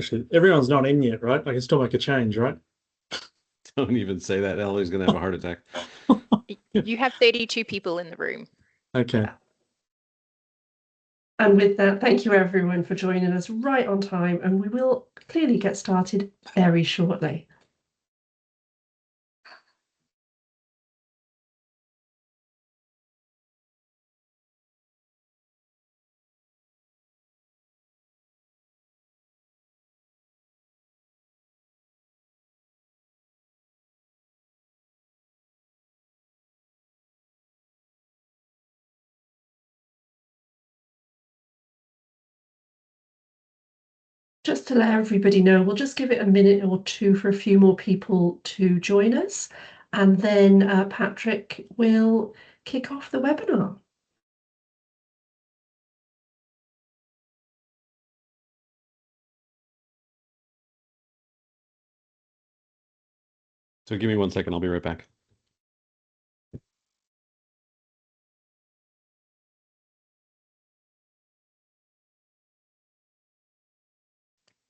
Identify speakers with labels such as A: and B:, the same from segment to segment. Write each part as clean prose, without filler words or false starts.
A: Actually, everyone's not in yet, right? I can still make a change, right?
B: Don't even say that. Ellie's going to have a heart attack.
C: You have 32 people in the room.
A: Okay.
D: And with that, thank you everyone for joining us right on time, and we will clearly get started very shortly. Just to let everybody know, we'll just give it a minute or two for a few more people to join us, and then Patrick will kick off the webinar.
B: So give me 1 second. I'll be right back.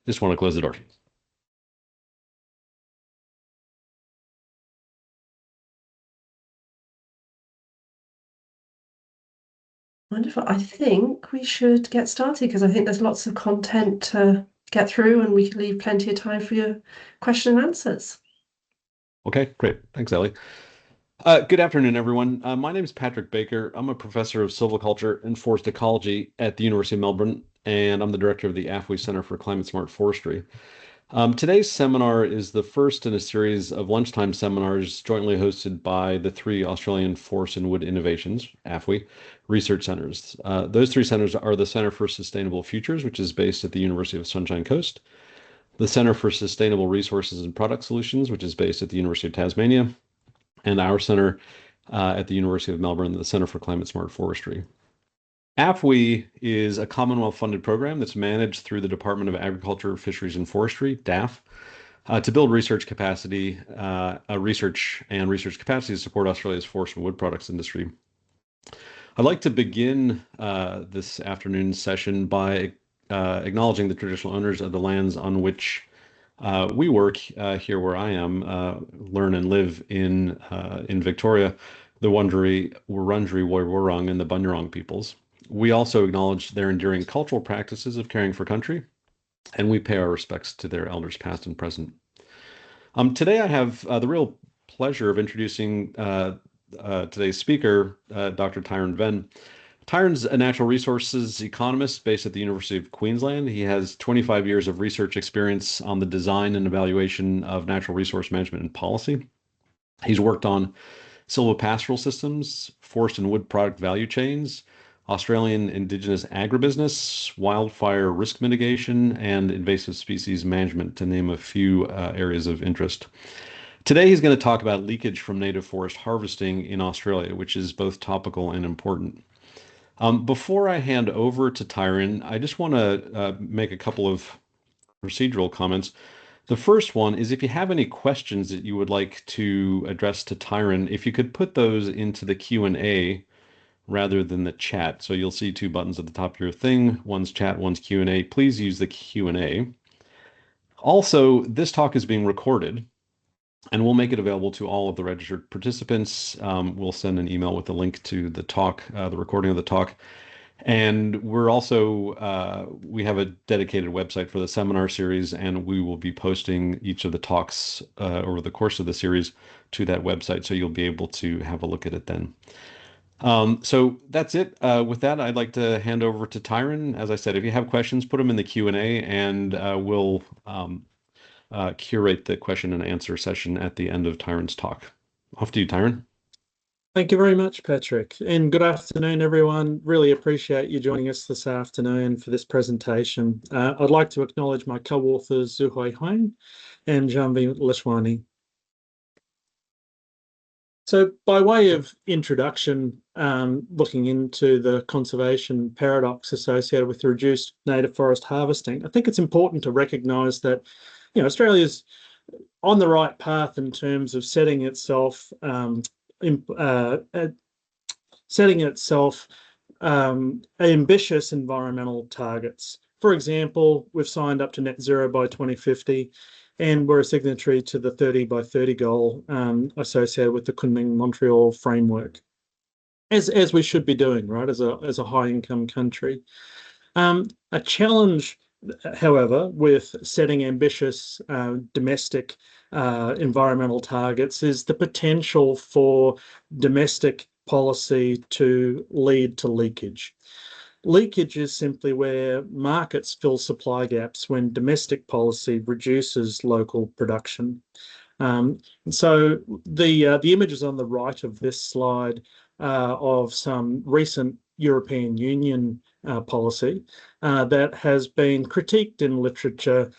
B: Just want to close the door.
D: Wonderful. I think we should get started because I think there's lots of content to get through, and we can leave plenty of time for your question and answers.
B: Okay, great. Thanks, Ellie. Good afternoon, everyone. My name is Patrick Baker. I'm a professor of silviculture and forest ecology at the University of Melbourne, and I'm the director of the AFWI Centre for Climate-Smart Forestry. Today's seminar is the first in a series of lunchtime seminars jointly hosted by the 3 Australian Forest and Wood Innovations, AFWI, research centres. Those 3 centres are the Centre for Sustainable Futures, which is based at the University of Sunshine Coast, the Centre for Sustainable Resources and Product Solutions, which is based at the University of Tasmania, and our centre at the University of Melbourne, the Centre for Climate-Smart Forestry. AFWI is a Commonwealth-funded program that's managed through the Department of Agriculture, Fisheries and Forestry, DAF, to build research capacity, research capacity to support Australia's forest and wood products industry. I'd like to begin this afternoon's session by acknowledging the traditional owners of the lands on which we work here where I am, learn and live in Victoria, the Wurundjeri, Woi-wurrung, and the Bunurong peoples. We also acknowledge their enduring cultural practices of caring for country, and we pay our respects to their elders past and present. Today I have the real pleasure of introducing today's speaker, Dr. Tyron Venn. Tyron's a natural resources economist based at the University of Queensland. He has 25 years of research experience on the design and evaluation of natural resource management and policy. He's worked on silvopastoral systems, forest and wood product value chains, Australian Indigenous agribusiness, wildfire risk mitigation, and invasive species management, to name a few areas of interest. Today, he's going to talk about leakage from native forest harvesting in Australia, which is both topical and important. Before I hand over to Tyron, I just want to make a couple of procedural comments. The first one is if you have any questions that you would like to address to Tyron, if you could put those into the Q&A rather than the chat. So you'll see 2 buttons at the top of your thing. One's chat, one's Q&A. Please use the Q&A. Also, this talk is being recorded, and we'll make it available to all of the registered participants. We'll send an email with a link to the talk, the recording of the talk. And we're also, we have a dedicated website for the seminar series, and we will be posting each of the talks over the course of the series to that website, so you'll be able to have a look at it then. So that's it. With that, I'd like to hand over to Tyron. As I said, if you have questions, put them in the Q&A, and we'll curate the question and answer session at the end of Tyron's talk. Off to you, Tyron.
A: Thank you very much, Patrick. And good afternoon, everyone. Really appreciate you joining us this afternoon for this presentation. I'd like to acknowledge my co-authors, Zuhui Huang and Janvi Lashwani. So by way of introduction, looking into the conservation paradox associated with reduced native forest harvesting, I think it's important to recognise that, you know, Australia's on the right path in terms of setting itself ambitious environmental targets. For example, we've signed up to net zero by 2050, and we're a signatory to the 30 by 30 goal associated with the Kunming-Montreal framework, as we should be doing, right, as a high-income country. A challenge, however, with setting ambitious domestic environmental targets is the potential for domestic policy to lead to leakage. Leakage is simply where markets fill supply gaps when domestic policy reduces local production. So the images on the right of this slide of some recent European Union policy that has been critiqued in literature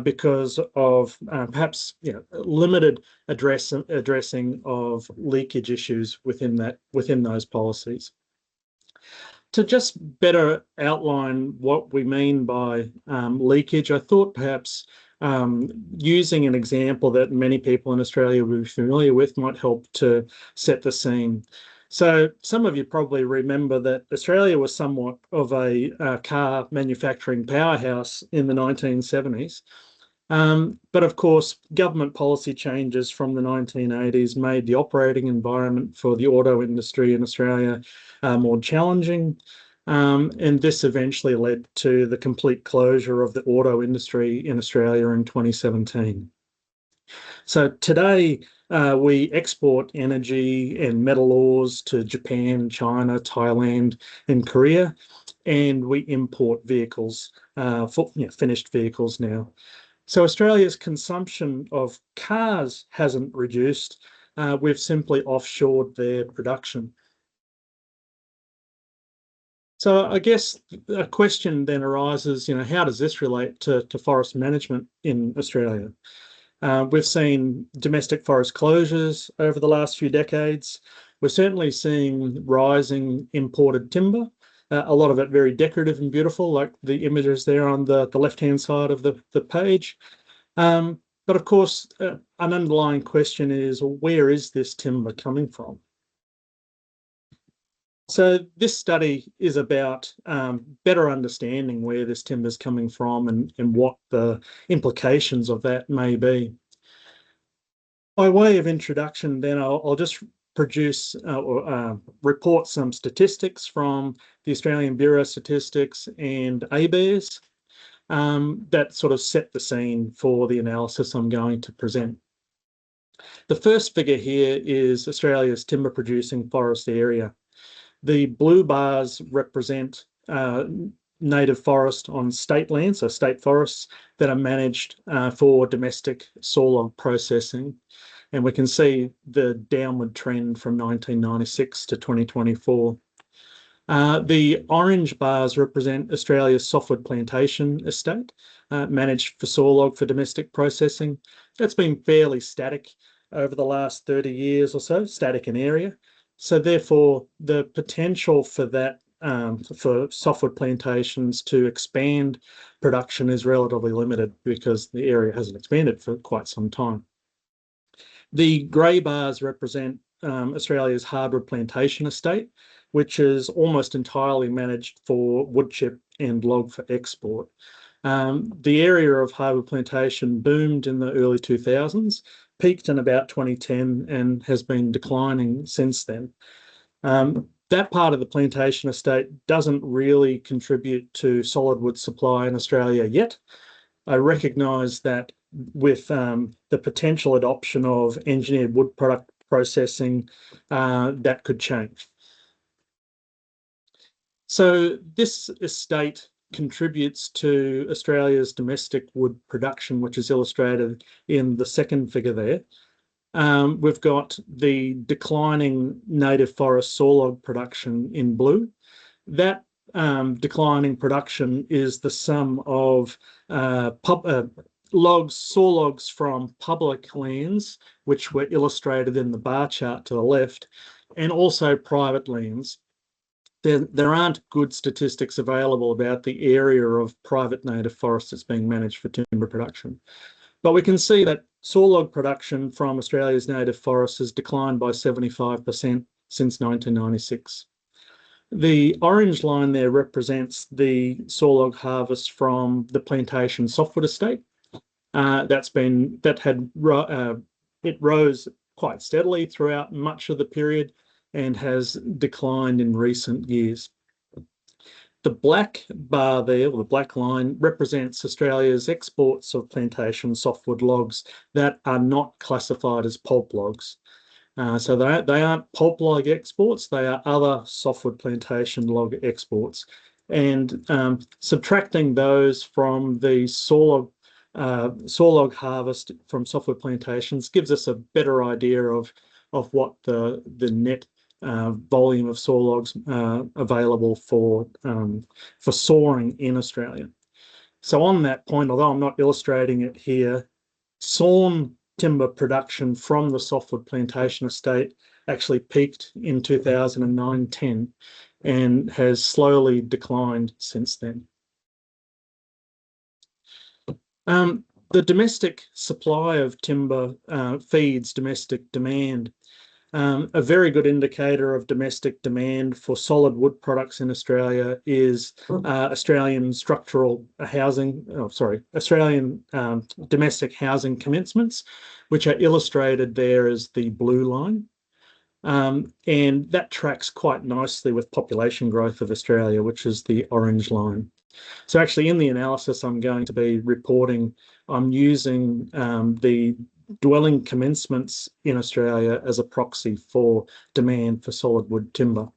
A: because of perhaps limited addressing of leakage issues within those policies. To just better outline what we mean by leakage, I thought perhaps using an example that many people in Australia will be familiar with might help to set the scene. So some of you probably remember that Australia was somewhat of a car manufacturing powerhouse in the 1970s. But of course, government policy changes from the 1980s made the operating environment for the auto industry in Australia more challenging. And this eventually led to the complete closure of the auto industry in Australia in 2017. So today, we export energy and metal ores to Japan, China, Thailand, and Korea, and we import vehicles, finished vehicles now. So Australia's consumption of cars hasn't reduced. We've simply offshored their production. So I guess a question then arises, how does this relate to forest management in Australia? We've seen domestic forest closures over the last few decades. We're certainly seeing rising imported timber, a lot of it very decorative and beautiful, like the images there on the left-hand side of the page. But of course, an underlying question is, where is this timber coming from? So this study is about better understanding where this timber is coming from and what the implications of that may be. By way of introduction, then I'll just produce or report some statistics from the Australian Bureau of Statistics and ABARES that sort of set the scene for the analysis I'm going to present. The first figure here is Australia's timber producing forest area. The blue bars represent native forest on state land, so state forests that are managed for domestic sawlog processing. And we can see the downward trend from 1996 to 2024. The orange bars represent Australia's softwood plantation estate, managed for sawlog for domestic processing. That's been fairly static over the last 30 years or so, static in area. So therefore, the potential for that, for softwood plantations to expand production is relatively limited because the area hasn't expanded for quite some time. The grey bars represent Australia's hardwood plantation estate, which is almost entirely managed for wood chip and log for export. The area of hardwood plantation boomed in the early 2000s, peaked in about 2010 and has been declining since then. That part of the plantation estate doesn't really contribute to solid wood supply in Australia yet. I recognise that with the potential adoption of engineered wood product processing, that could change. So this estate contributes to Australia's domestic wood production, which is illustrated in the second figure there. We've got the declining native forest sawlog production in blue. That declining production is the sum of sawlogs from public lands, which were illustrated in the bar chart to the left, and also private lands. There aren't good statistics available about the area of private native forest that's being managed for timber production. But we can see that sawlog production from Australia's native forests has declined by 75% since 1996. The orange line there represents the sawlog harvest from the plantation softwood estate. It rose quite steadily throughout much of the period and has declined in recent years. The black bar there, or the black line, represents Australia's exports of plantation softwood logs that are not classified as pulp logs. So they aren't pulp log exports, they are other softwood plantation log exports. And subtracting those from the sawlog harvest from softwood plantations gives us a better idea of what the net volume of sawlogs available for sawing in Australia. So on that point, although I'm not illustrating it here, sawn timber production from the softwood plantation estate actually peaked in 2009-10 and has slowly declined since then. The domestic supply of timber feeds domestic demand. A very good indicator of domestic demand for solid wood products in Australia is Australian domestic housing commencements, which are illustrated there as the blue line. And that tracks quite nicely with population growth of Australia, which is the orange line. So actually in the analysis I'm going to be reporting, I'm using the dwelling commencements in Australia as a proxy for demand for solid wood timber.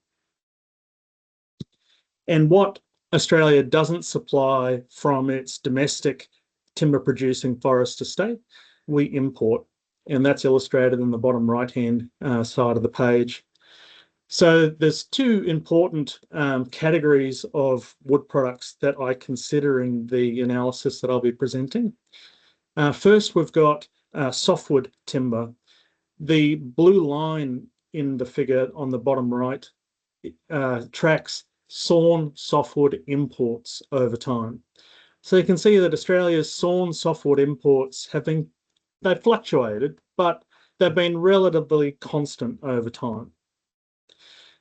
A: And what Australia doesn't supply from its domestic timber producing forest estate, we import. And that's illustrated in the bottom right-hand side of the page. So there's two important categories of wood products that I consider in the analysis that I'll be presenting. First, we've got softwood timber. The blue line in the figure on the bottom right tracks sawn softwood imports over time. So you can see that Australia's sawn softwood imports they've fluctuated, but they've been relatively constant over time.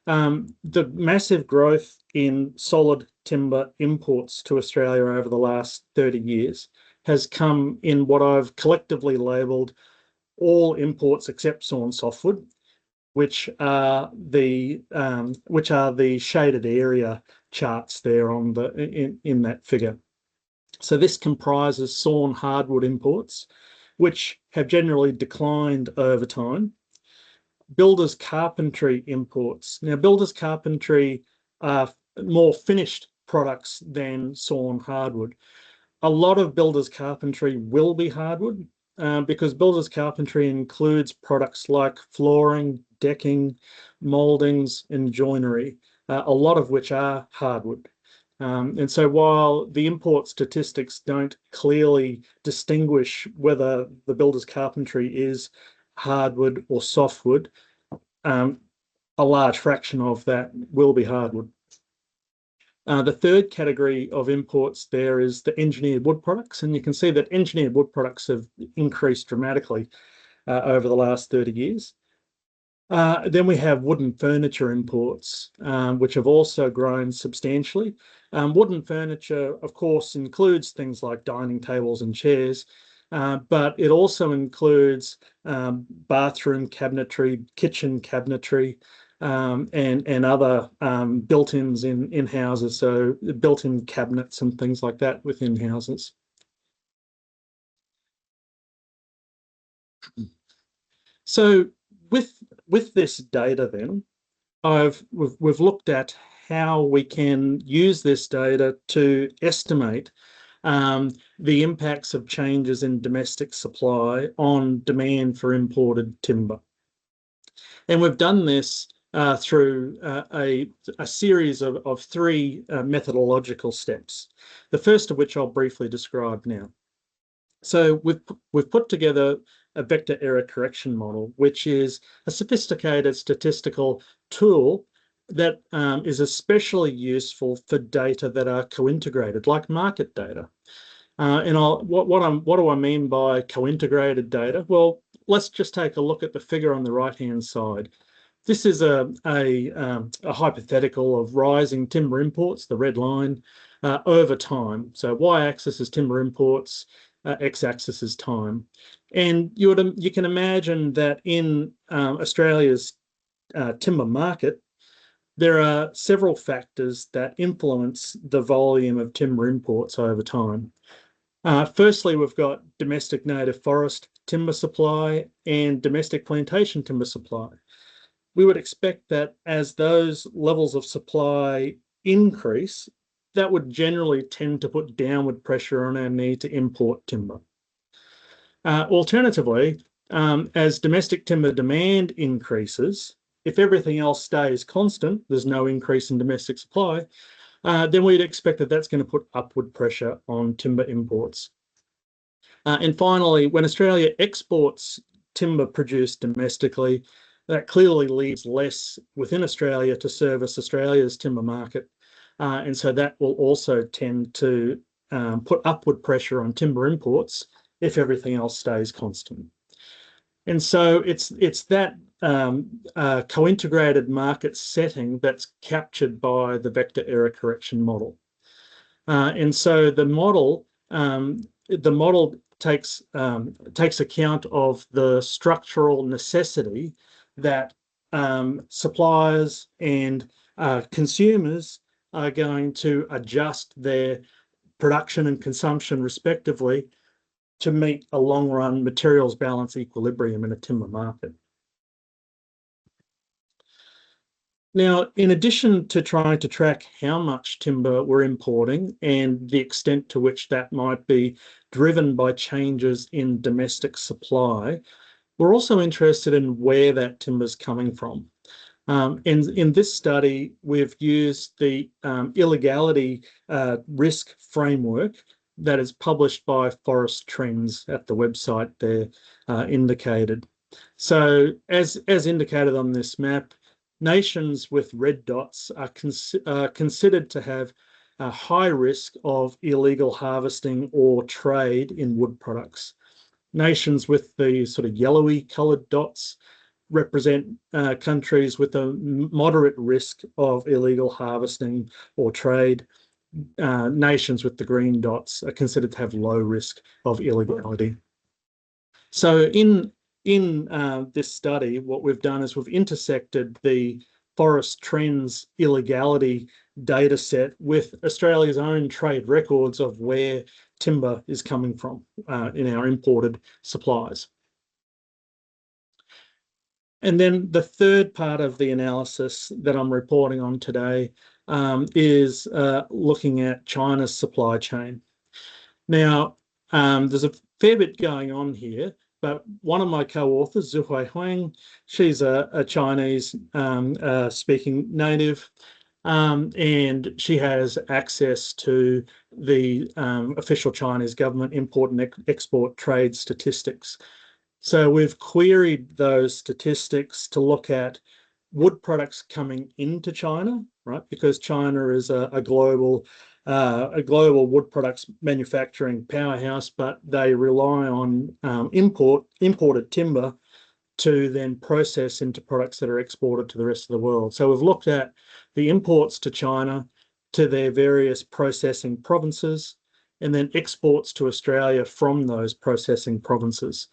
A: The massive growth in solid timber imports to Australia over the last 30 years has come in what I've collectively labelled all imports except sawn softwood, which are the shaded area charts there on in that figure. So this comprises sawn hardwood imports, which have generally declined over time. Builders carpentry imports. Now, builders carpentry are more finished products than sawn hardwood. A lot of builders carpentry will be hardwood because builders carpentry includes products like flooring, decking, mouldings, and joinery, a lot of which are hardwood. And so while the import statistics don't clearly distinguish whether the builders carpentry is hardwood or softwood, a large fraction of that will be hardwood. The third category of imports there is the engineered wood products, and you can see that engineered wood products have increased dramatically over the last 30 years. Then we have wooden furniture imports, which have also grown substantially. Wooden furniture, of course, includes things like dining tables and chairs, but it also includes bathroom cabinetry, kitchen cabinetry, and other built-ins in houses, so built-in cabinets and things like that within houses. So with this data then, we've looked at how we can use this data to estimate the impacts of changes in domestic supply on demand for imported timber. And we've done this through a series of three methodological steps, the first of which I'll briefly describe now. So we've put together a vector error correction model, which is a sophisticated statistical tool that is especially useful for data that are co-integrated, like market data. And what do I mean by co-integrated data? Well, let's just take a look at the figure on the right-hand side. This is a hypothetical of rising timber imports, the red line, over time. So y-axis is timber imports, x-axis is time. And you can imagine that in Australia's timber market, there are several factors that influence the volume of timber imports over time. Firstly, we've got domestic native forest timber supply and domestic plantation timber supply. We would expect that as those levels of supply increase, that would generally tend to put downward pressure on our need to import timber. Alternatively, as domestic timber demand increases, if everything else stays constant, there's no increase in domestic supply, then we'd expect that that's going to put upward pressure on timber imports. And finally, when Australia exports timber produced domestically, that clearly leaves less within Australia to service Australia's timber market. And so that will also tend to put upward pressure on timber imports if everything else stays constant. And so it's that co-integrated market setting that's captured by the vector error correction model. And so the model takes account of the structural necessity that suppliers and consumers are going to adjust their production and consumption respectively to meet a long-run materials balance equilibrium in a timber market. Now, in addition to trying to track how much timber we're importing and the extent to which that might be driven by changes in domestic supply, we're also interested in where that timber is coming from. In this study, we've used the illegality risk framework that is published by Forest Trends at the website there indicated. So as indicated on this map, nations with red dots are considered to have a high risk of illegal harvesting or trade in wood products. Nations with the sort of yellowy coloured dots represent countries with a moderate risk of illegal harvesting or trade. Nations with the green dots are considered to have low risk of illegality. So in this study, what we've done is we've intersected the Forest Trends illegality data set with Australia's own trade records of where timber is coming from in our imported supplies. And then the third part of the analysis that I'm reporting on today is looking at China's supply chain. Now, there's a fair bit going on here, but one of my co-authors, Zuhui Huang, she's a Chinese speaking native, and she has access to the official Chinese government import and export trade statistics. So we've queried those statistics to look at wood products coming into China, right? Because China is a global wood products manufacturing powerhouse, but they rely on imported timber to then process into products that are exported to the rest of the world. So we've looked at the imports to China, to their various processing provinces, and then exports to Australia from those processing provinces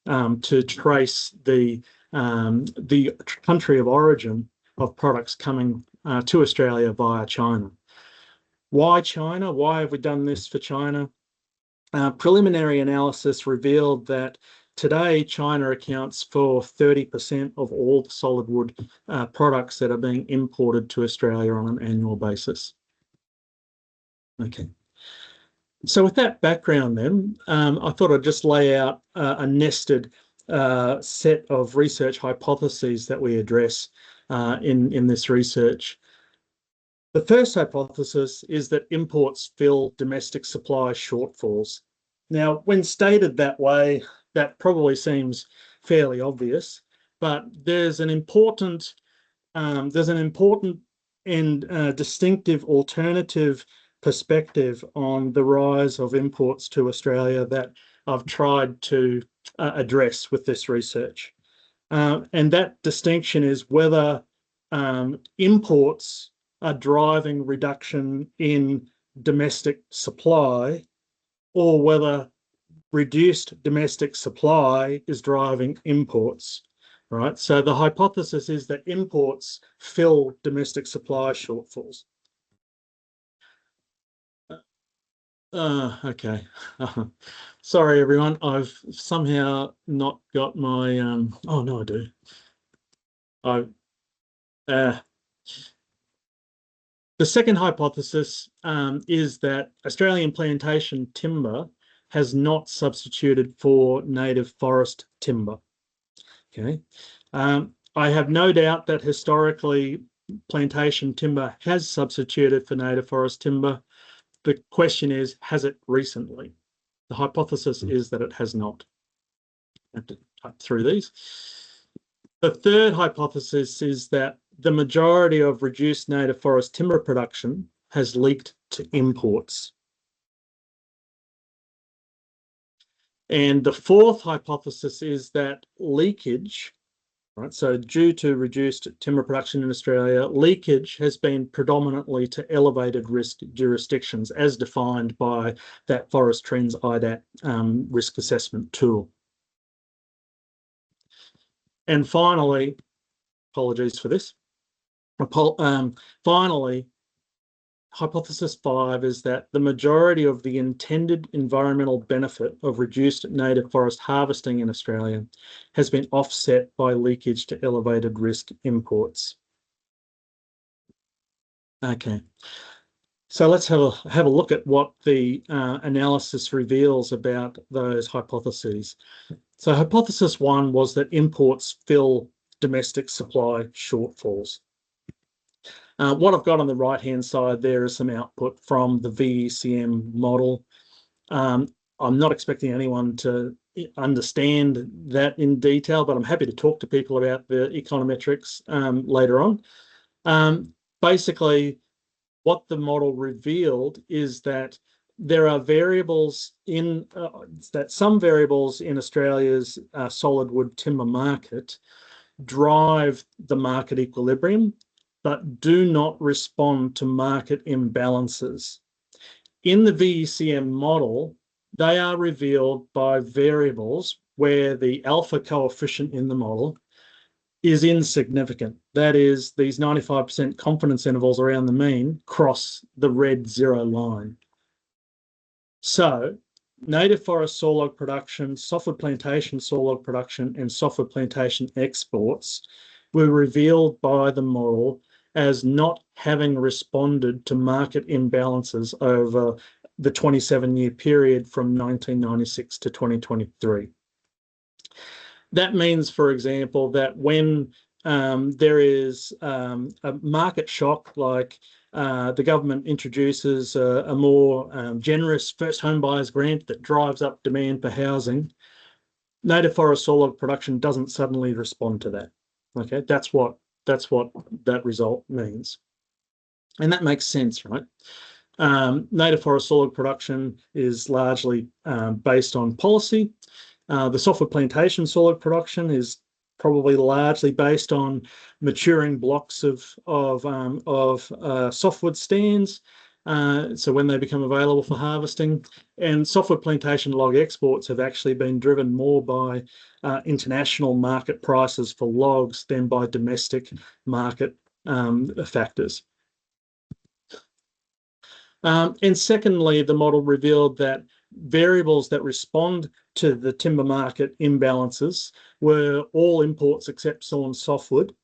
A: to trace the country of origin of products coming to Australia via China. Why China? Why have we done this for China? Preliminary analysis revealed that today China accounts for 30% of all solid wood products that are being imported to Australia on an annual basis. Okay. So with that background then, I thought I'd just lay out a nested set of research hypotheses that we address in this research. The first hypothesis is that imports fill domestic supply shortfalls. Now, when stated that way, that probably seems fairly obvious, but there's an important and distinctive alternative perspective on the rise of imports to Australia that I've tried to address with this research. And that distinction is whether imports are driving reduction in domestic supply, or whether reduced domestic supply is driving imports, right? So the hypothesis is that imports fill domestic supply shortfalls. Okay. Sorry, everyone. I've somehow not got my, oh no, I do. The second hypothesis is that Australian plantation timber has not substituted for native forest timber. Okay. I have no doubt that historically plantation timber has substituted for native forest timber. The question is, has it recently? The hypothesis is that it has not. I have to type through these. The third hypothesis is that the majority of reduced native forest timber production has leaked to imports. And the fourth hypothesis is that leakage, right, so due to reduced timber production in Australia, leakage has been predominantly to elevated risk jurisdictions as defined by that Forest Trends ILAT risk assessment tool. And finally, apologies for this, finally, hypothesis 5 is that the majority of the intended environmental benefit of reduced native forest harvesting in Australia has been offset by leakage to elevated risk imports. Okay, so let's have a look at what the analysis reveals about those hypotheses. So hypothesis 1 was that imports fill domestic supply shortfalls. What I've got on the right-hand side there is some output from the VECM model. I'm not expecting anyone to understand that in detail, but I'm happy to talk to people about the econometrics later on. Basically, what the model revealed is that there are variables in that some variables in Australia's solid wood timber market drive the market equilibrium, but do not respond to market imbalances. In the VECM model, they are revealed by variables where the alpha coefficient in the model is insignificant. That is, these 95% confidence intervals around the mean cross the red zero line. So native forest sawlog production, softwood plantation sawlog production, and softwood plantation exports were revealed by the model as not having responded to market imbalances over the 27-year period from 1996 to 2023. That means, for example, that when there is a market shock, like the government introduces a more generous first home buyers grant that drives up demand for housing, native forest sawlog production doesn't suddenly respond to that. Okay, that's what that result means, and that makes sense, right? Native forest sawlog production is largely based on policy. The softwood plantation sawlog production is probably largely based on maturing blocks of softwood stands. So when they become available for harvesting, and softwood plantation log exports have actually been driven more by international market prices for logs than by domestic market factors. And secondly, the model revealed that variables that respond to the timber market imbalances were all imports except sawn softwood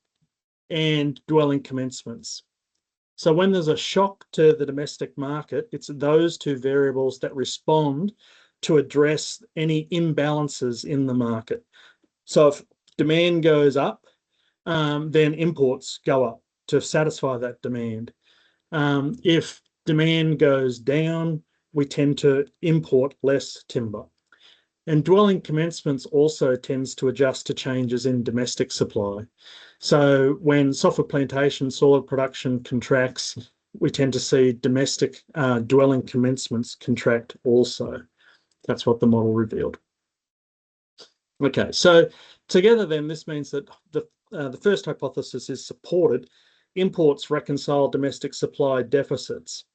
A: and dwelling commencements. So when there's a shock to the domestic market, it's those two variables that respond to address any imbalances in the market. So if demand goes up, then imports go up to satisfy that demand. If demand goes down, we tend to import less timber. And dwelling commencements also tends to adjust to changes in domestic supply. So when softwood plantation sawlog production contracts, we tend to see domestic dwelling commencements contract also. That's what the model revealed. Okay, so Together then, this means that the first hypothesis is supported. Imports reconcile domestic supply deficits.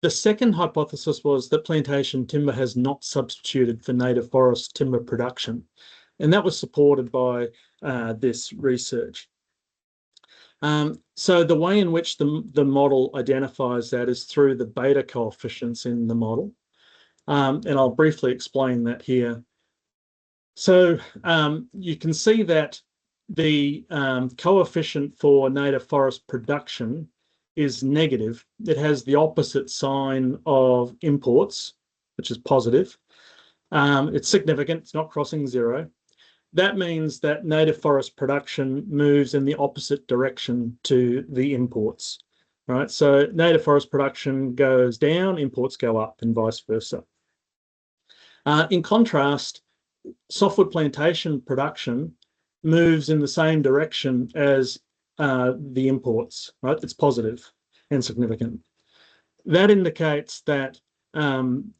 A: The second hypothesis was that plantation timber has not substituted for native forest timber production, and that was supported by this research. So the way in which the model identifies that is through the beta coefficients in the model, and I'll briefly explain that here. So you can see that the coefficient for native forest production is negative. It has the opposite sign of imports, which is positive. It's significant, it's not crossing zero. That means that native forest production moves in the opposite direction to the imports, right? So native forest production goes down, imports go up, and vice versa. In contrast, softwood plantation production moves in the same direction as the imports, right? It's positive and significant. That indicates that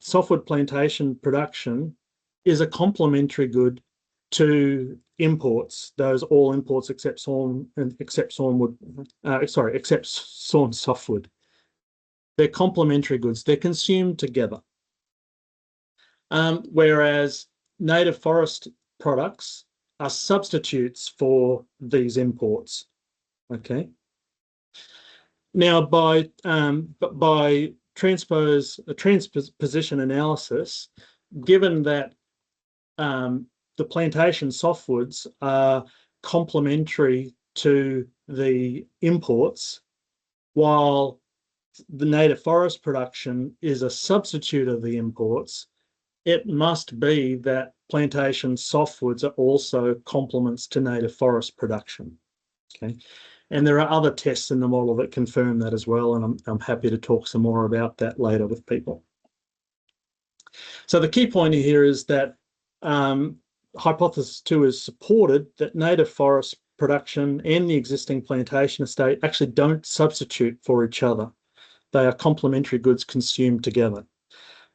A: softwood plantation production is a complementary good to imports, those all imports except sawn softwood. They're complementary goods. They're consumed together. Whereas native forest products are substitutes for these imports. Okay. Now, by transposition analysis, given that the plantation softwoods are complementary to the imports, while the native forest production is a substitute of the imports, it must be that plantation softwoods are also complements to native forest production. Okay, and there are other tests in the model that confirm that as well, and I'm happy to talk some more about that later with people. So the key point here is that hypothesis 2 is supported, that native forest production and the existing plantation estate actually don't substitute for each other. They are complementary goods consumed together,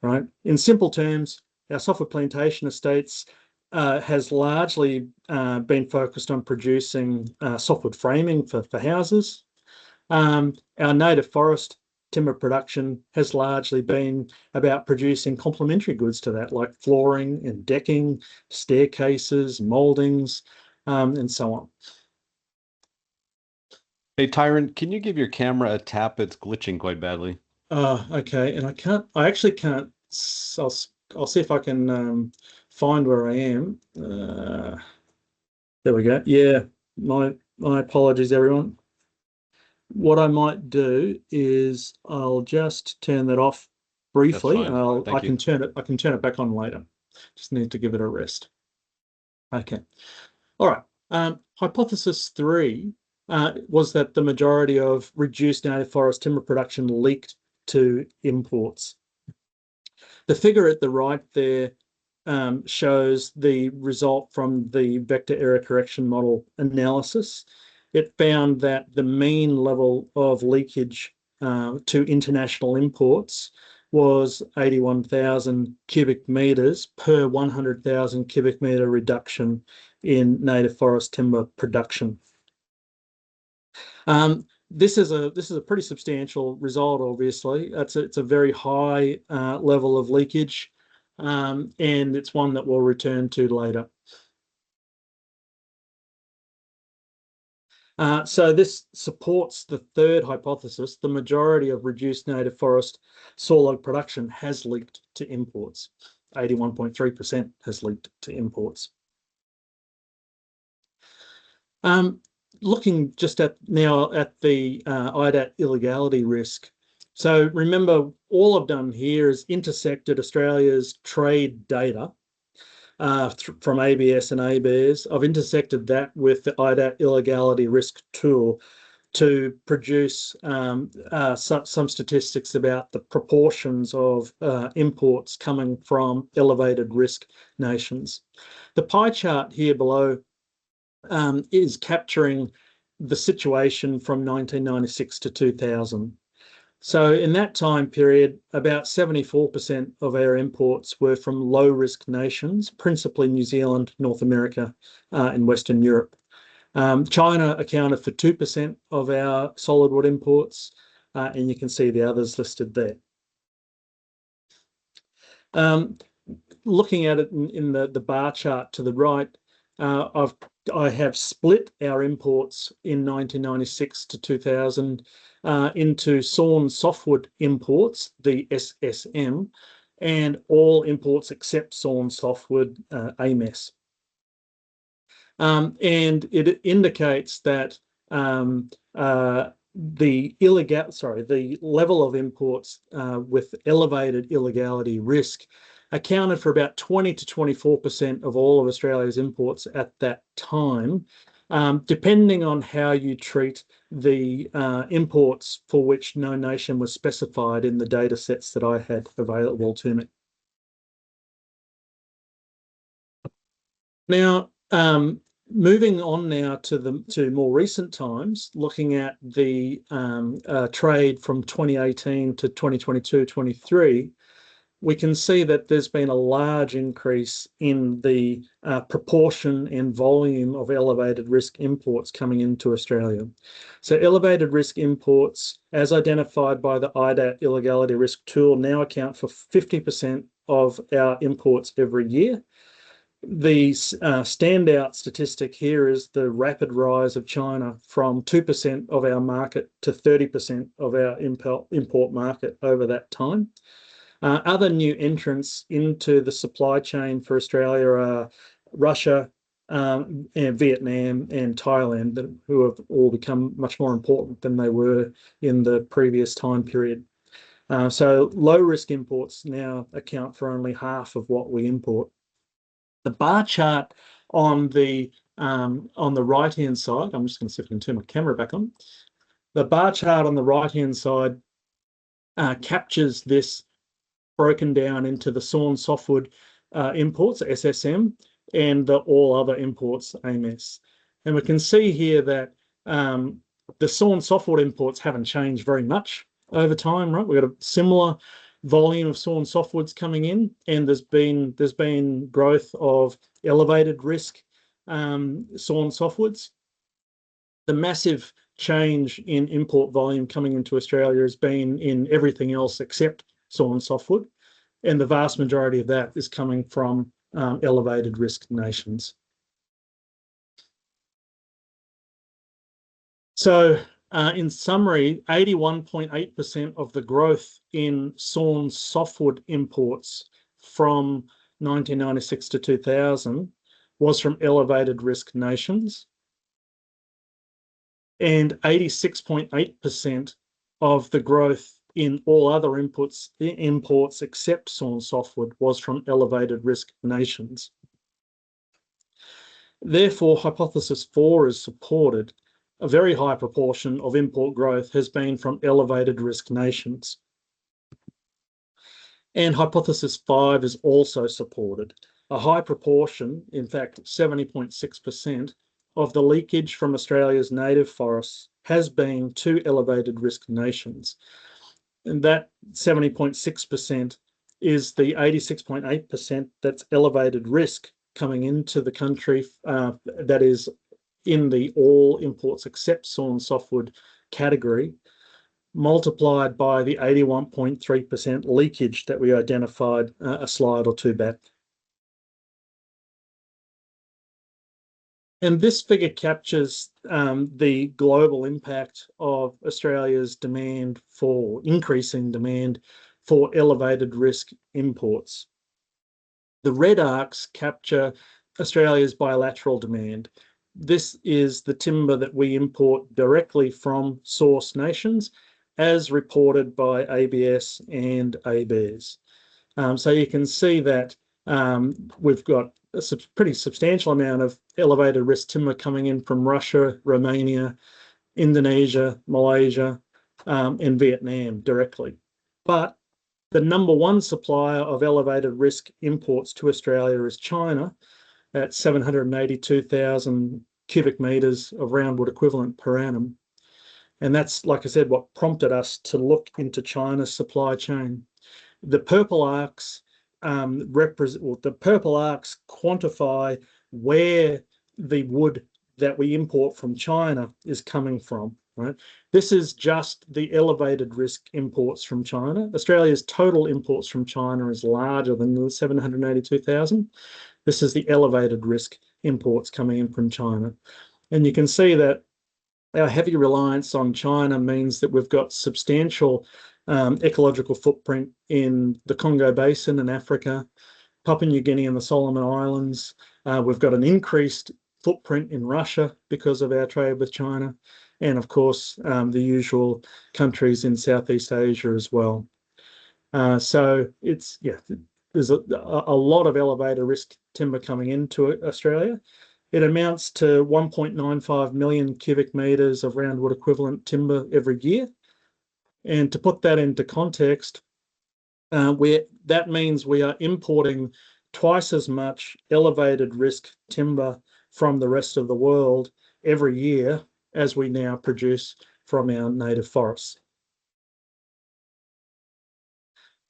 A: right? In simple terms, our softwood plantation estates has largely been focused on producing softwood framing for houses. Our native forest timber production has largely been about producing complementary goods to that, like flooring and decking, staircases, mouldings, and so on.
B: Hey, Tyron, can you give your camera a tap? It's glitching quite badly.
A: Okay, and I actually can't, I'll see if I can find where I am. There we go. Yeah, my apologies, everyone. What I might do is I'll just turn that off briefly, and I can turn it back on later. Just need to give it a rest. Okay. All right. Hypothesis 3 was that the majority of reduced native forest timber production leaked to imports. The figure at the right there shows the result from the vector error correction model analysis. It found that the mean level of leakage to international imports was 81,000 cubic metres per 100,000 cubic metre reduction in native forest timber production. This is a pretty substantial result, obviously. It's a very high level of leakage, and it's one that we'll return to later. So this supports the third hypothesis. The majority of reduced native forest sawlog production has leaked to imports. 81.3% has leaked to imports. Looking just now at the ILAT illegality risk. So remember, all I've done here is intersected Australia's trade data from ABS and ABARES. I've intersected that with the ILAT illegality risk tool to produce some statistics about the proportions of imports coming from elevated risk nations. The pie chart here below is capturing the situation from 1996 to 2000. So in that time period, about 74% of our imports were from low-risk nations, principally New Zealand, North America, and Western Europe. China accounted for 2% of our solid wood imports, and you can see the others listed there. Looking at it in the bar chart to the right, I have split our imports in 1996 to 2000 into sawn softwood imports, the SSM, and all imports except sawn softwood, AMES. And it indicates that the level of imports with elevated illegality risk accounted for about 20 to 24% of all of Australia's imports at that time, depending on how you treat the imports for which no nation was specified in the data sets that I had available to me. Now, moving on now to more recent times, looking at the trade from 2018 to 2022-23, we can see that there's been a large increase in the proportion and volume of elevated risk imports coming into Australia. So elevated risk imports, as identified by the ILAT illegality risk tool, now account for 50% of our imports every year. The standout statistic here is the rapid rise of China from 2% of our market to 30% of our import market over that time. Other new entrants into the supply chain for Australia are Russia, and Vietnam and Thailand, who have all become much more important than they were in the previous time period. So low-risk imports now account for only half of what we import. The bar chart on the right-hand side, I'm just going to see if I can turn my camera back on. The bar chart on the right-hand side captures this broken down into the sawn softwood imports, SSM, and the all other imports, AMES. And we can see here that the sawn softwood imports haven't changed very much over time, right? We've got a similar volume of sawn softwoods coming in, and there's been growth of elevated risk sawn softwoods. The massive change in import volume coming into Australia has been in everything else except sawn softwood, and the vast majority of that is coming from elevated risk nations. So in summary, 81.8% of the growth in sawn softwood imports from 1996 to 2000 was from elevated risk nations, and 86.8% of the growth in all other imports except sawn softwood was from elevated risk nations. Therefore, hypothesis 4 is supported. A very high proportion of import growth has been from elevated risk nations. And hypothesis 5 is also supported. A high proportion, in fact 70.6%, of the leakage from Australia's native forests has been to elevated risk nations. And that 70.6% is the 86.8% that's elevated risk coming into the country, that is in the all imports except sawn softwood category, multiplied by the 81.3% leakage that we identified a slide or two back. And this figure captures the global impact of Australia's increasing demand for elevated risk imports. The red arcs capture Australia's bilateral demand. This is the timber that we import directly from source nations, as reported by ABS and ABARES. So you can see that we've got a pretty substantial amount of elevated risk timber coming in from Russia, Romania, Indonesia, Malaysia, and Vietnam directly. But the number one supplier of elevated risk imports to Australia is China at 782,000 cubic metres of roundwood equivalent per annum. And that's, like I said, what prompted us to look into China's supply chain. The purple arcs quantify where the wood that we import from China is coming from, right? This is just the elevated risk imports from China. Australia's total imports from China is larger than the 782,000. This is the elevated risk imports coming in from China. And you can see that our heavy reliance on China means that we've got substantial ecological footprint in the Congo Basin in Africa, Papua New Guinea and the Solomon Islands. We've got an increased footprint in Russia because of our trade with China, and of course the usual countries in Southeast Asia as well. So it's, yeah, there's a lot of elevated risk timber coming into Australia. It amounts to 1.95 million cubic metres of roundwood equivalent timber every year. And to put that into context, that means we are importing twice as much elevated risk timber from the rest of the world every year as we now produce from our native forests.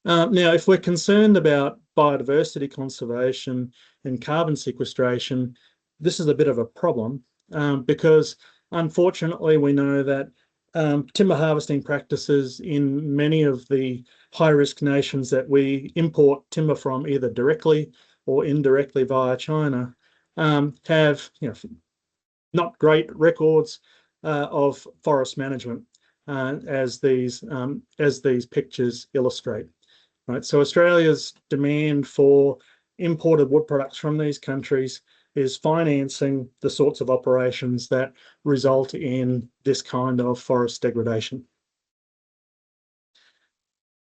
A: Now, if we're concerned about biodiversity conservation and carbon sequestration, this is a bit of a problem because unfortunately we know that timber harvesting practices in many of the high-risk nations that we import timber from, either directly or indirectly via China, have, you know, not great records of forest management, as these pictures illustrate. Right, so Australia's demand for imported wood products from these countries is financing the sorts of operations that result in this kind of forest degradation.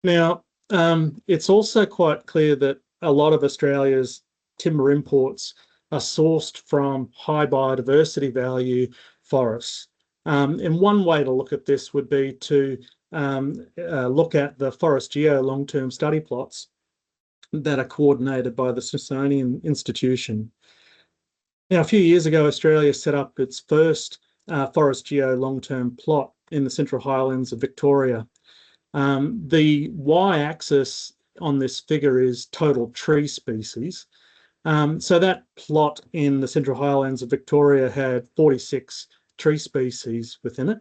A: Now, it's also quite clear that a lot of Australia's timber imports are sourced from high biodiversity value forests. And one way to look at this would be to look at the Forest Geo long-term study plots that are coordinated by the Smithsonian Institution. Now, a few years ago, Australia set up its first Forest Geo long-term plot in the Central Highlands of Victoria. The y-axis on this figure is total tree species. So that plot in the Central Highlands of Victoria had 46 tree species within it.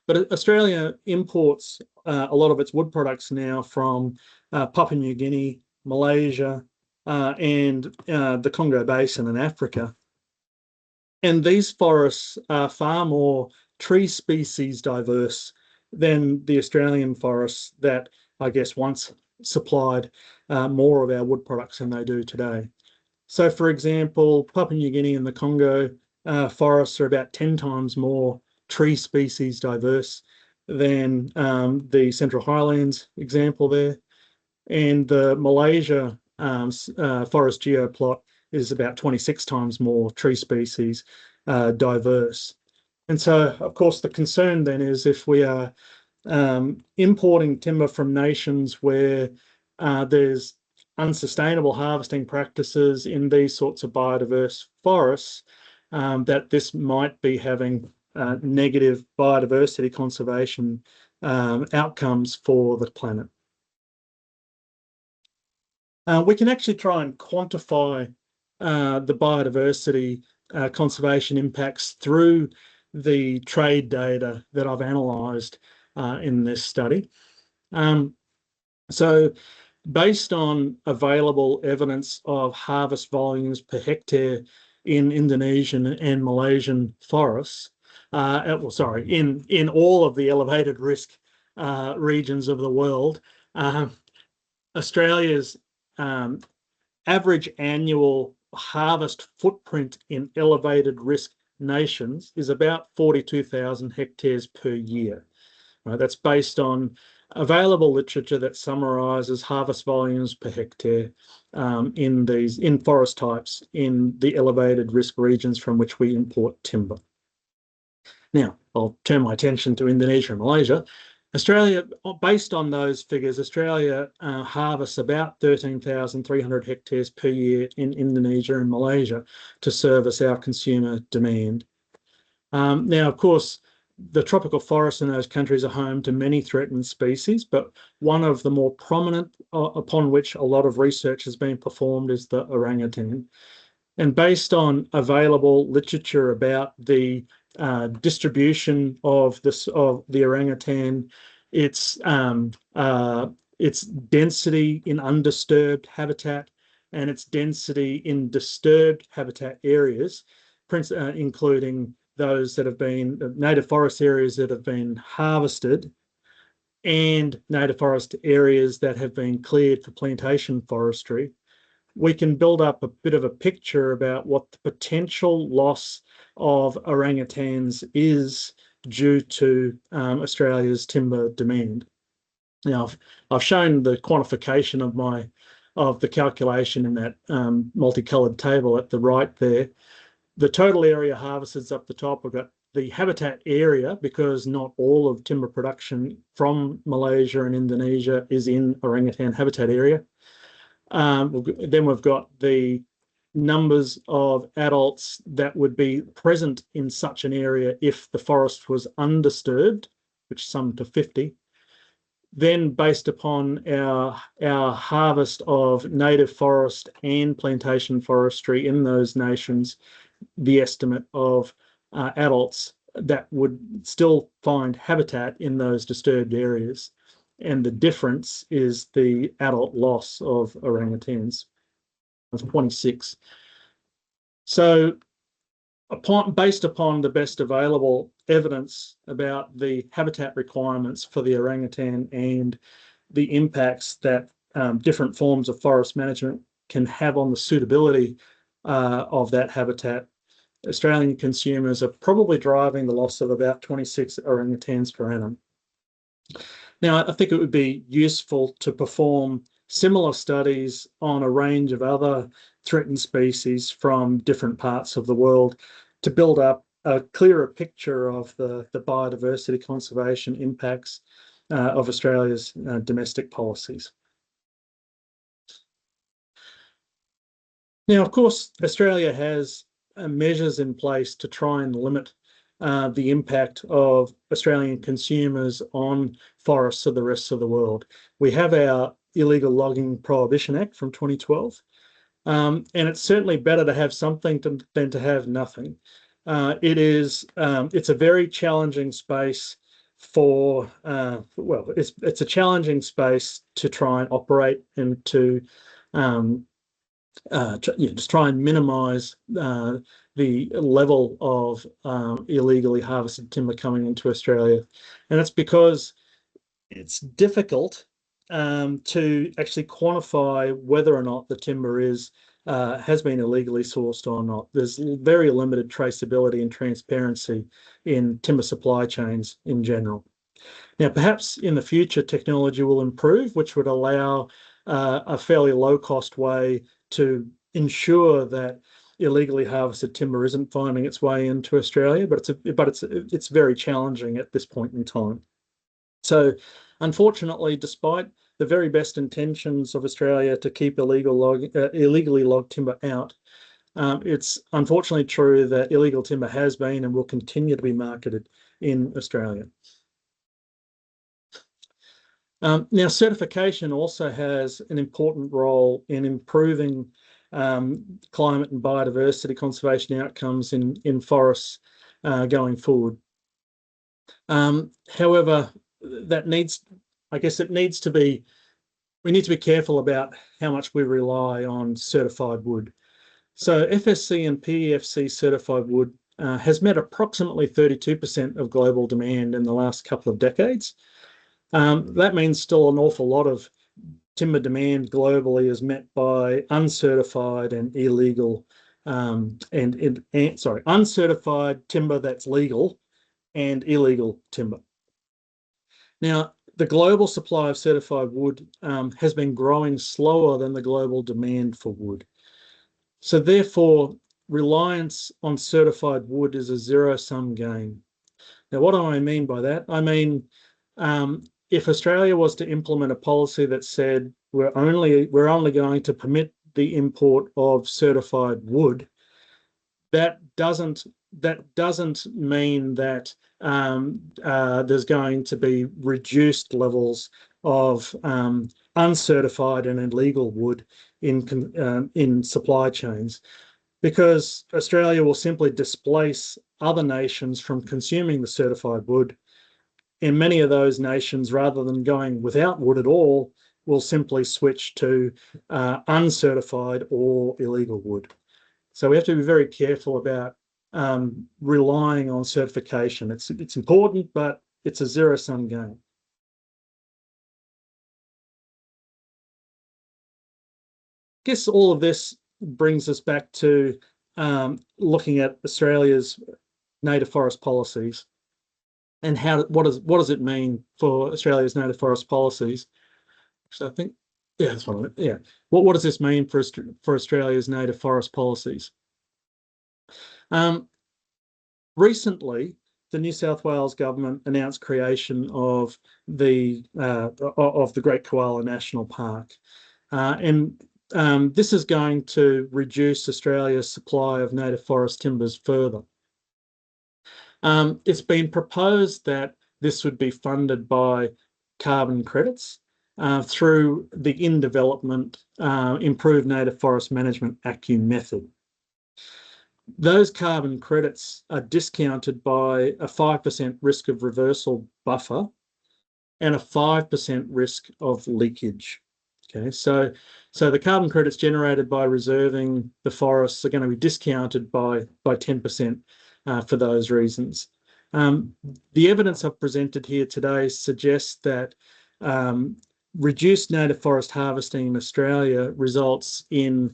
A: But Australia imports a lot of its wood products now from Papua New Guinea, Malaysia, and the Congo Basin in Africa. And these forests are far more tree species diverse than the Australian forests that, I guess, once supplied more of our wood products than they do today. So, for example, Papua New Guinea and the Congo forests are about 10 times more tree species diverse than the Central Highlands example there. And the Malaysia Forest Geo plot is about 26 times more tree species diverse. And so, of course, the concern then is if we are importing timber from nations where there's unsustainable harvesting practices in these sorts of biodiverse forests, that this might be having negative biodiversity conservation outcomes for the planet. We can actually try and quantify the biodiversity conservation impacts through the trade data that I've analysed in this study. So based on available evidence of harvest volumes per hectare in Indonesian and Malaysian forests, in all of the elevated risk regions of the world, Australia's average annual harvest footprint in elevated risk nations is about 42,000 hectares per year. Right, that's based on available literature that summarises harvest volumes per hectare in forest types in the elevated risk regions from which we import timber. Now, I'll turn my attention to Indonesia and Malaysia. Australia, based on those figures, Australia harvests about 13,300 hectares per year in Indonesia and Malaysia to service our consumer demand. Now, of course, the tropical forests in those countries are home to many threatened species, but one of the more prominent upon which a lot of research has been performed is the orangutan. And based on available literature about the distribution of the orangutan, its density in undisturbed habitat and its density in disturbed habitat areas, including those that have been native forest areas that have been harvested and native forest areas that have been cleared for plantation forestry, we can build up a bit of a picture about what the potential loss of orangutans is due to Australia's timber demand. Now, I've shown the quantification of the calculation in that multicolored table at the right there. The total area harvested is up the top. We've got the habitat area, because not all of timber production from Malaysia and Indonesia is in orangutan habitat area. Then we've got the numbers of adults that would be present in such an area if the forest was undisturbed, which summed to 50. Then, based upon our harvest of native forest and plantation forestry in those nations, the estimate of adults that would still find habitat in those disturbed areas. And the difference is the adult loss of orangutans of 26. So based upon the best available evidence about the habitat requirements for the orangutan and the impacts that different forms of forest management can have on the suitability of that habitat, Australian consumers are probably driving the loss of about 26 orangutans per annum. Now, I think it would be useful to perform similar studies on a range of other threatened species from different parts of the world to build up a clearer picture of the biodiversity conservation impacts of Australia's domestic policies. Now, of course, Australia has measures in place to try and limit the impact of Australian consumers on forests of the rest of the world. We have our Illegal Logging Prohibition Act from 2012, and it's certainly better to have something than to have nothing. It's a very challenging space for, it's a challenging space to try and operate and to just try and minimise the level of illegally harvested timber coming into Australia. And that's because it's difficult to actually quantify whether or not the timber has been illegally sourced or not. There's very limited traceability and transparency in timber supply chains in general. Now, perhaps in the future, technology will improve, which would allow a fairly low-cost way to ensure that illegally harvested timber isn't finding its way into Australia, but it's very challenging at this point in time. So, unfortunately, despite the very best intentions of Australia to keep illegally logged timber out, it's unfortunately true that illegal timber has been and will continue to be marketed in Australia. Now, certification also has an important role in improving climate and biodiversity conservation outcomes in forests going forward. However, we need to be careful about how much we rely on certified wood. So FSC and PEFC certified wood has met approximately 32% of global demand in the last couple of decades. That means still an awful lot of timber demand globally is met by uncertified and illegal, uncertified timber that's legal and illegal timber. Now, the global supply of certified wood has been growing slower than the global demand for wood. So therefore, reliance on certified wood is a zero-sum game. Now, what do I mean by that? I mean, if Australia was to implement a policy that said we're only going to permit the import of certified wood, that doesn't that doesn't mean that there's going to be reduced levels of uncertified and illegal wood in supply chains, because Australia will simply displace other nations from consuming the certified wood. In many of those nations, rather than going without wood at all, will simply switch to uncertified or illegal wood. So we have to be very careful about relying on certification. It's important, but it's a zero-sum game. I guess all of this brings us back to looking at Australia's native forest policies and what does it mean for Australia's native forest policies. So I think, yeah, that's one of it. Yeah, what does this mean for Australia's native forest policies? Recently, the New South Wales government announced creation of the Great Koala National Park, and this is going to reduce Australia's supply of native forest timbers further. It's been proposed that this would be funded by carbon credits through the in development improved native forest management ACU method. Those carbon credits are discounted by a 5% risk of reversal buffer and a 5% risk of leakage. Okay, so the carbon credits generated by reserving the forests are going to be discounted by 10% for those reasons. The evidence I've presented here today suggests that reduced native forest harvesting in Australia results in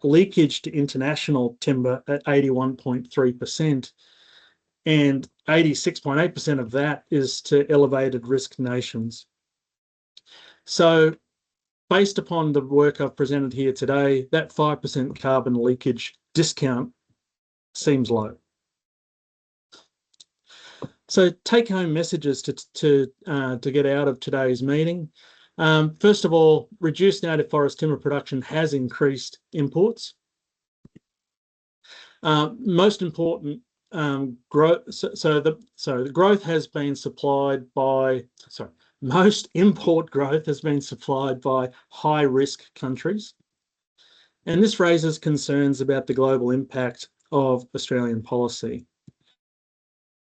A: leakage to international timber at 81.3%, and 86.8% of that is to elevated risk nations. So based upon the work I've presented here today, that 5% carbon leakage discount seems low. So take-home messages to get out of today's meeting. First of all, reduced native forest timber production has increased imports. Most important growth. The growth has been supplied by. Most import growth has been supplied by high-risk countries, and this raises concerns about the global impact of Australian policy.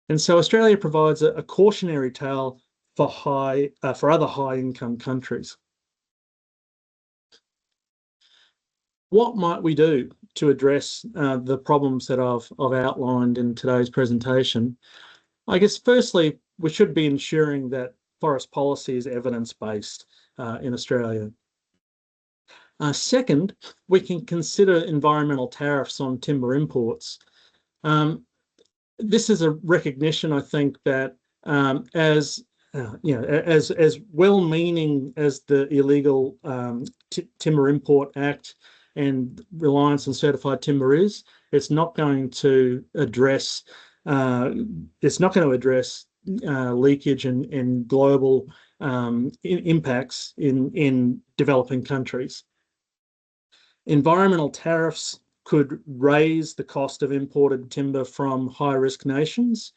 A: And so Australia provides a cautionary tale for other high-income countries. What might we do to address the problems that I've outlined in today's presentation? I guess firstly, we should be ensuring that forest policy is evidence-based in Australia. Second, we can consider environmental tariffs on timber imports. This is a recognition, I think, that as well-meaning as the Illegal Timber Import Act and reliance on certified timber is, it's not going to address leakage and global impacts in developing countries. Environmental tariffs could raise the cost of imported timber from high-risk nations.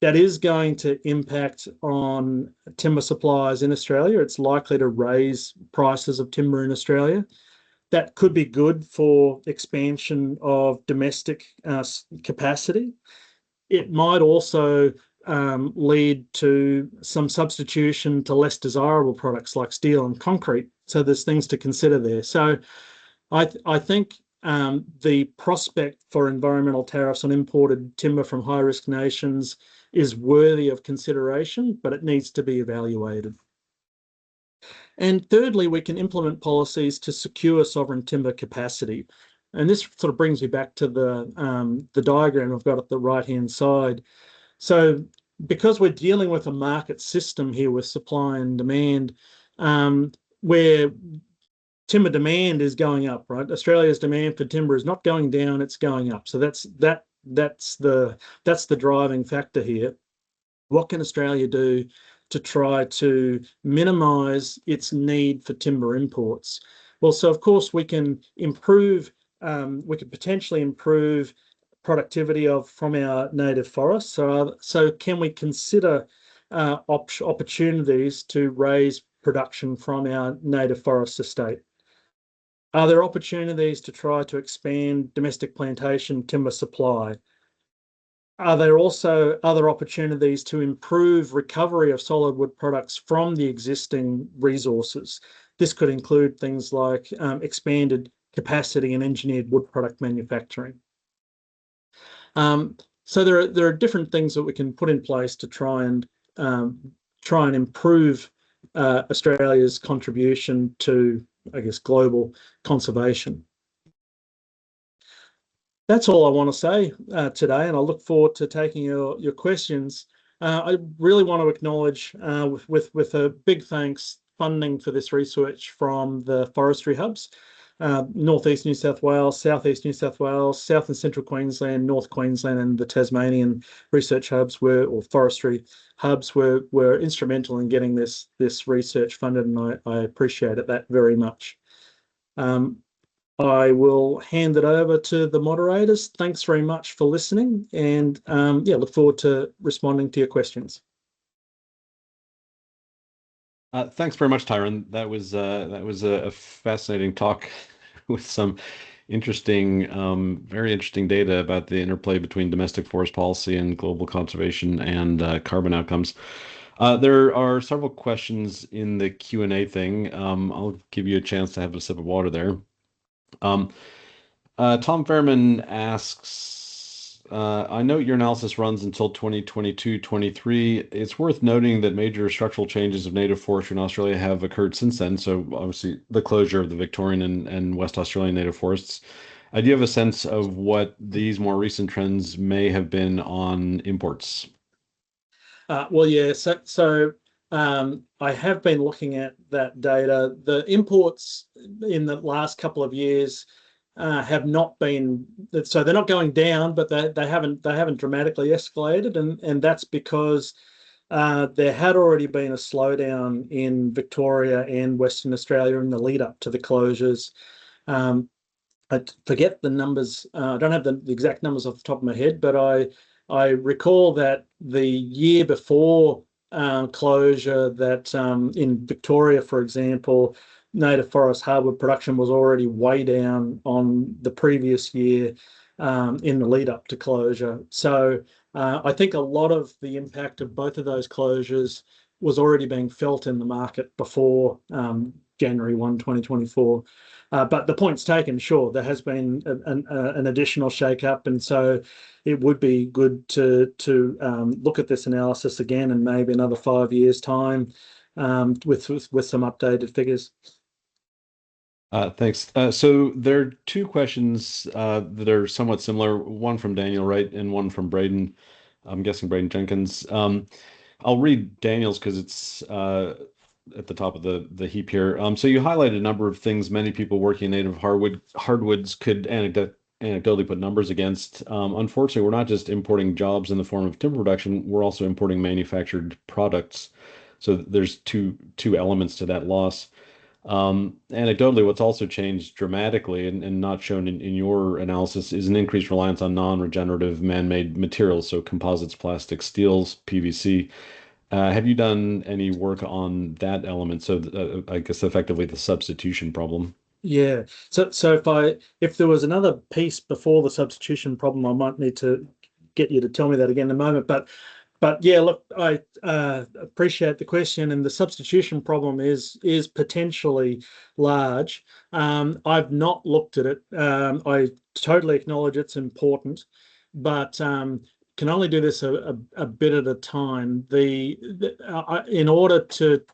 A: That is going to impact on timber suppliers in Australia. It's likely to raise prices of timber in Australia. That could be good for expansion of domestic capacity. It might also lead to some substitution to less desirable products like steel and concrete. So there's things to consider there. So I think the prospect for environmental tariffs on imported timber from high-risk nations is worthy of consideration, but it needs to be evaluated. And thirdly, we can implement policies to secure sovereign timber capacity. And this sort of brings me back to the diagram I've got at the right-hand side. So because we're dealing with a market system here with supply and demand, where timber demand is going up, right? Australia's demand for timber is not going down, it's going up. So that's the driving factor here. What can Australia do to try to minimise its need for timber imports? Well, so of course we can improve, we could potentially improve productivity from our native forests? So can we consider opportunities to raise production from our native forest estate? Are there opportunities to try to expand domestic plantation timber supply? Are there also other opportunities to improve recovery of solid wood products from the existing resources? This could include things like expanded capacity in engineered wood product manufacturing. So there are different things that we can put in place to try and improve Australia's contribution to, I guess, global conservation. That's all I want to say today, and I look forward to taking your questions. I really want to acknowledge, with a big thanks, funding for this research from the forestry hubs, Northeast New South Wales, Southeast New South Wales, South and Central Queensland, North Queensland, and the Tasmanian research hubs or forestry hubs were instrumental in getting this research funded, and I appreciate that very much. I will hand it over to the moderators. Thanks very much for listening, and look forward to responding to your questions.
B: Thanks very much, Tyron. That was a fascinating talk with some interesting, very interesting data about the interplay between domestic forest policy and global conservation and carbon outcomes. There are several questions in the Q&A thing. I'll give you a chance to have a sip of water there. Tom Fairman asks, I note your analysis runs until 2022-23. It's worth noting that major structural changes of native forestry in Australia have occurred since then. So obviously the closure of the Victorian and West Australian native forests. Do you have a sense of what these more recent trends may have been on imports?
A: Well, yeah, so I have been looking at that data. The imports in the last couple of years have not been, so they're not going down, but they haven't dramatically escalated, and that's because there had already been a slowdown in Victoria and Western Australia in the lead up to the closures. I forget the numbers. I don't have the exact numbers off the top of my head, but I recall that the year before closure, that in Victoria, for example, native forest hardwood production was already way down on the previous year in the lead up to closure. So I think a lot of the impact of both of those closures was already being felt in the market before January 1, 2024. But the point's taken, sure, there has been an additional shake-up, and so it would be good to look at this analysis again in maybe another 5 years' time with some updated figures.
B: Thanks. So there are two questions that are somewhat similar, one from Daniel Wright and one from Braden. I'm guessing Braden Jenkins. I'll read Daniel's because it's at the top of the heap here. So you highlighted a number of things many people working in native hardwoods could anecdotally put numbers against. Unfortunately, we're not just importing jobs in the form of timber production, we're also importing manufactured products. So there's two elements to that loss. Anecdotally, what's also changed dramatically and not shown in your analysis is an increased reliance on non-regenerative man-made materials, so composites, plastics, steels, PVC. Have you done any work on that element? So I guess effectively the substitution problem.
A: Yeah. So if there was another piece before the substitution problem, I might need to get you to tell me that again in a moment. But yeah, look, I appreciate the question, and the substitution problem is potentially large. I've not looked at it. I totally acknowledge it's important, but can only do this a bit at a time. In order to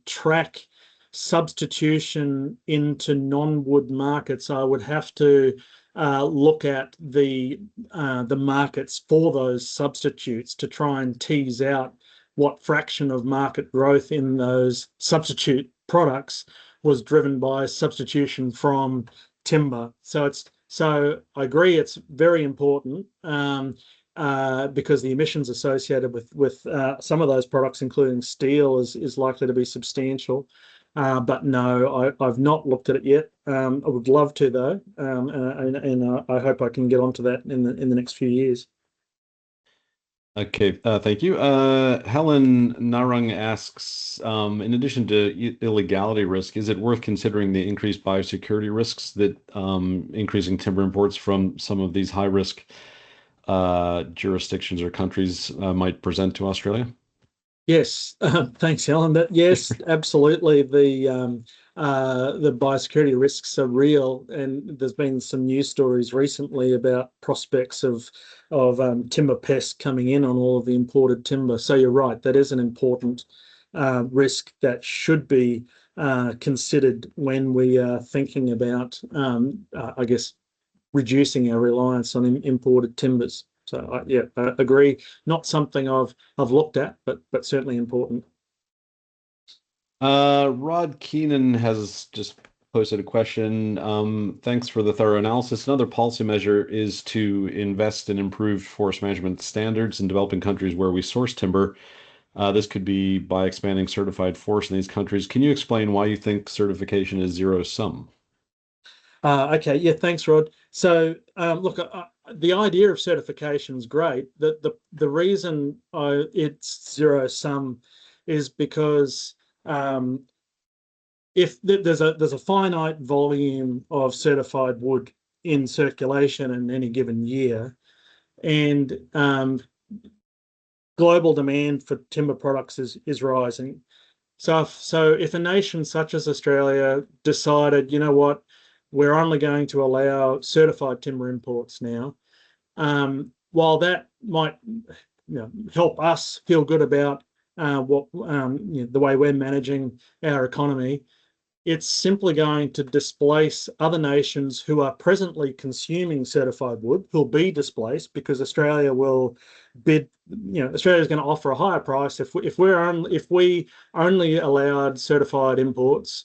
A: track substitution into non-wood markets, I would have to look at the markets for those substitutes to try and tease out what fraction of market growth in those substitute products was driven by substitution from timber. So I agree it's very important because the emissions associated with some of those products, including steel, is likely to be substantial. But no, I've not looked at it yet. I would love to though, and I hope I can get onto that in the next few years.
B: Okay, thank you. Helen Narung asks, in addition to illegality risk, is it worth considering the increased biosecurity risks that increasing timber imports from some of these high-risk jurisdictions or countries might present to Australia?
A: Yes, thanks, Helen. Yes, absolutely. The biosecurity risks are real, and there's been some news stories recently about prospects of timber pests coming in on all of the imported timber. So you're right, that is an important risk that should be considered when we are thinking about, I guess, reducing our reliance on imported timbers. So yeah, I agree. Not something I've looked at, but certainly important.
B: Rod Keenan has just posted a question. Thanks for the thorough analysis. Another policy measure is to invest in improved forest management standards in developing countries where we source timber. This could be by expanding certified forests in these countries. Can you explain why you think certification is zero sum?
A: Okay, yeah, thanks, Rod. So, look, the idea of certification is great. The reason it's zero sum is because if there's a finite volume of certified wood in circulation in any given year, and global demand for timber products is rising. So if a nation such as Australia decided, you know what, we're only going to allow certified timber imports now, while that might help us feel good about the way we're managing our economy, it's simply going to displace other nations who are presently consuming certified wood, who'll be displaced because Australia will bid. Australia's going to offer a higher price if we only allowed certified imports.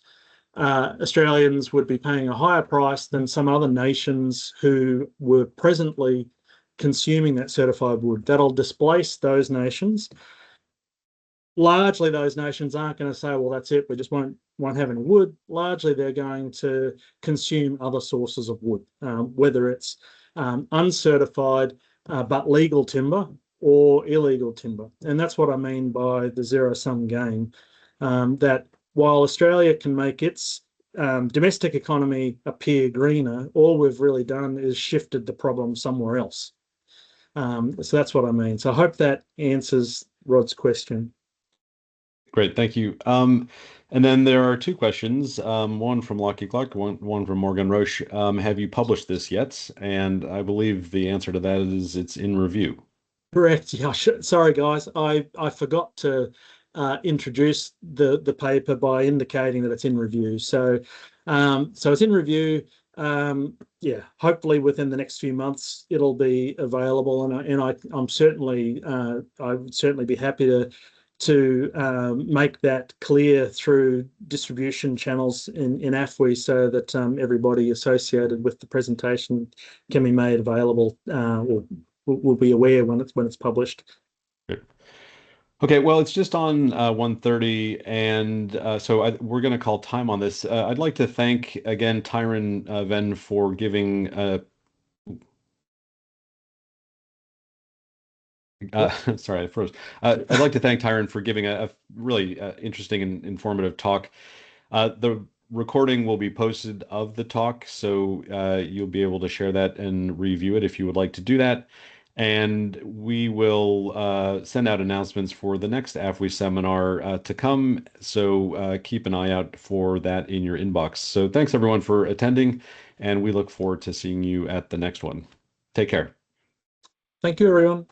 A: Australians would be paying a higher price than some other nations who were presently consuming that certified wood. That'll displace those nations. Largely, those nations aren't going to say, well, that's it, we just won't have any wood. Largely, they're going to consume other sources of wood, whether it's uncertified but legal timber or illegal timber. And that's what I mean by the zero-sum game, that while Australia can make its domestic economy appear greener, all we've really done is shifted the problem somewhere else. So that's what I mean. So I hope that answers Rod's question.
B: Great, thank you. And then there are two questions, one from Lockie Clark, one from Morgan Roche. Have you published this yet? And I believe the answer to that is it's in review.
A: Correct. Yeah. Sorry, guys. I forgot to introduce the paper by indicating that it's in review. So it's in review. Yeah. Hopefully within the next few months it'll be available, and I'm certainly I would certainly be happy to make that clear through distribution channels in AFWI so that everybody associated with the presentation can be made available or will be aware when it's published.
B: Great. Okay, well, it's just on 1:30, and so we're going to call time on this. I'd like to thank again Tyron Venn for giving. Sorry, I froze. I'd like to thank Tyron for giving a really interesting and informative talk. The recording will be posted of the talk, so you'll be able to share that and review it if you would like to do that. And we will send out announcements for the next AFWI seminar to come, so keep an eye out for that in your inbox. So thanks everyone for attending, and we look forward to seeing you at the next one. Take care.
A: Thank you, everyone.